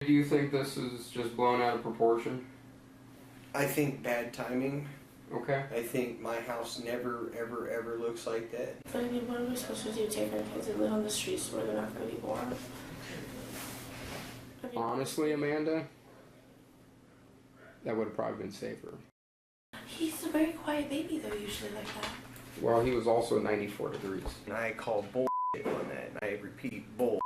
Do you think this is just blown out of proportion? I think bad timing. Okay. I think my house never, ever, ever looks like that. But I mean, what are we supposed to do? Take our kids and live on the streets where they're not going to be born? I mean, Honestly, Amanda, that would have probably been safer. he's a very quiet baby, though, usually like that. Well, he was also 94 degrees. And I call bullshit on that, and I repeat bullshit.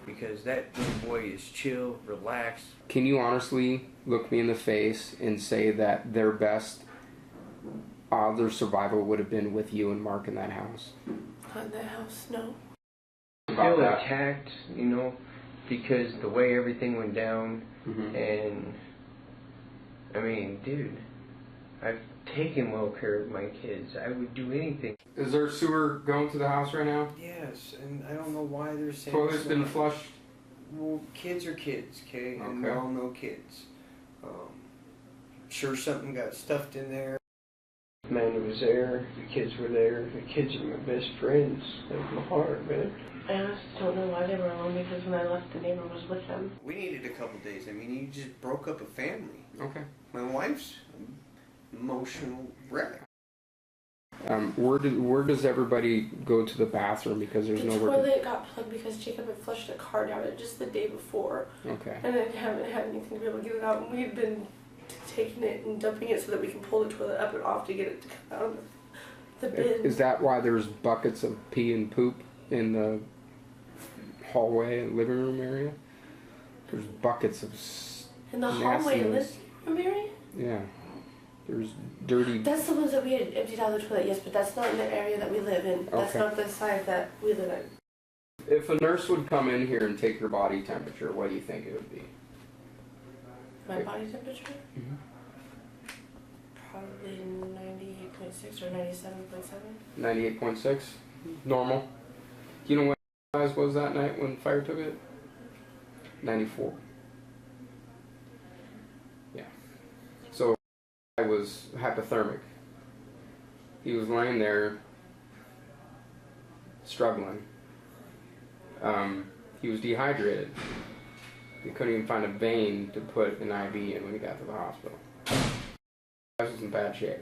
Because that little boy is chill, relaxed. Can you honestly look me in the face and say that their best odds of survival would have been with you and Mark in that house? Not in that house, no. Feel attacked, you know, because the way everything went down, and I mean, dude, I've taken well care of my kids. I would do anything. Is there sewer going to the house right now? Yes, and I don't know why they're saying. Toilet's been flushed? Well, kids are kids, okay? And we all know kids. Sure something got stuffed in there. Amanda was there, the kids were there. The kids are my best friends of my heart, man. I honestly don't know why they were alone, because when I left, the neighbor was with them. We needed a couple days. I mean, you just broke up a family. Okay. My wife's emotional wreck. Where does everybody go to the bathroom, because there's The nowhere toilet got plugged because Jacob had flushed a car down it just the day before. Okay. And I haven't had anything to be able to get it out. And we've been taking it and dumping it so that we can pull the toilet up and off to get it to come out of the bin. Is that why there's buckets of pee and poop in the hallway and living room area? There's buckets of in the hallway and nastiness. living room area? Yeah. There's dirty... That's the ones that we had emptied out of the toilet, yes, but that's not in the area that we live in. That's Okay. not the side that we live in. If a nurse would come in here and take your body temperature, what do you think it would be? My body temperature? Mm-hmm. Probably 98.6 or 97.7. 98.6? Normal? Do you know what size was that night when fire took it? 94. Yeah. So I was hypothermic. He was laying there struggling. He was dehydrated. They couldn't even find a vein to put an IV in when he got to the hospital. I was in bad shape.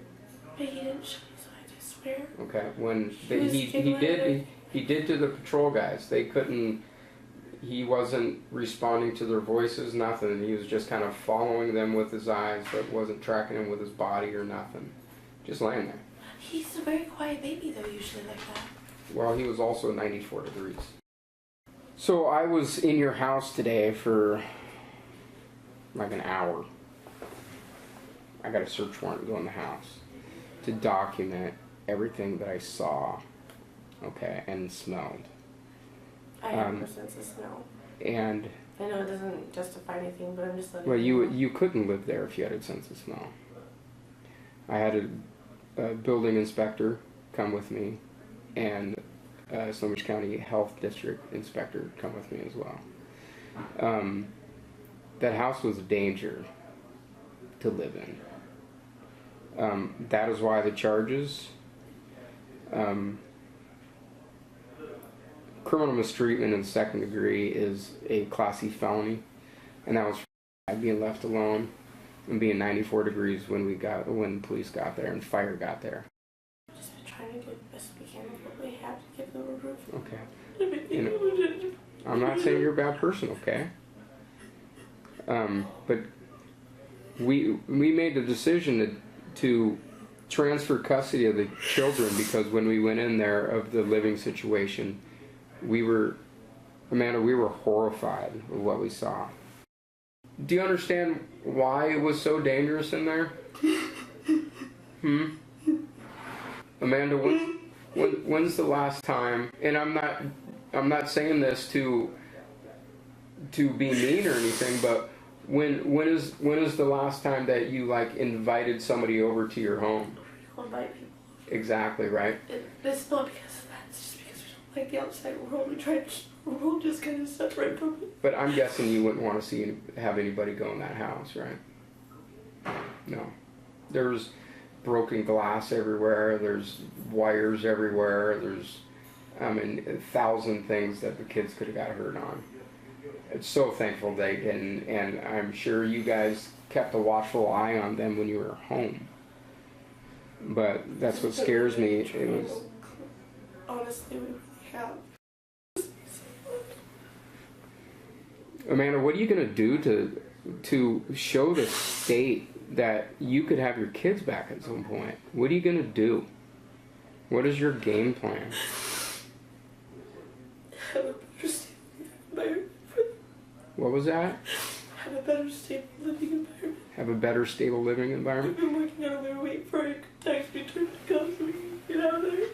But he didn't show me, so I just swear. Okay, when he did to the patrol guys. They couldn't. He wasn't responding to their voices, nothing. He was just kind of following them with his eyes, but wasn't tracking them with his body or nothing. Just laying there. He's a very quiet baby, though, usually like that. Well, he was also 94 degrees. So I was in your house today for like an hour. I got a search warrant to go in the house to document everything that I saw, okay, and smelled. I have no sense of smell. And I know it doesn't justify anything, but I'm just letting well, you know. you couldn't live there if you had a sense of smell. I had a building inspector come with me, and Snohomish County Health District inspector come with me as well. That house was a danger to live in. That is why the charges, criminal mistreatment in the second degree is a Class C felony, and that was for being left alone and being 94 degrees when the police got there and fire got there. I've just been trying to get the best we can with what we have to give them a roof. Okay. You know, I'm not saying you're a bad person, okay? But we made the decision to transfer custody of the children because when we went in there of the living situation, Amanda, we were horrified with what we saw. Do you understand why it was so dangerous in there? Amanda, when's the last time, and I'm not saying this to be mean or anything, but when is the last time that you like invited somebody over to your home? We'll invite people. Exactly, right? It's not because of that. It's just because we don't like the outside world. We try to keep the world just kind of separate from it. But I'm guessing you wouldn't want to have anybody go in that house, right? No. There's broken glass everywhere. There's wires everywhere. There's, 1,000 things that the kids could have got hurt on. so thankful they didn't, and I'm sure you guys kept a watchful eye on them when you were home. But that's what scares me. It was honestly, we really have. Amanda, what are you gonna do to show the state that you could have your kids back at some point? What are you gonna do? What is your game plan? Have a better stable environment for them. What was that? Have a better stable living environment. Have a better stable living environment? We've been working on a way for our tax return to come so we can get out of there.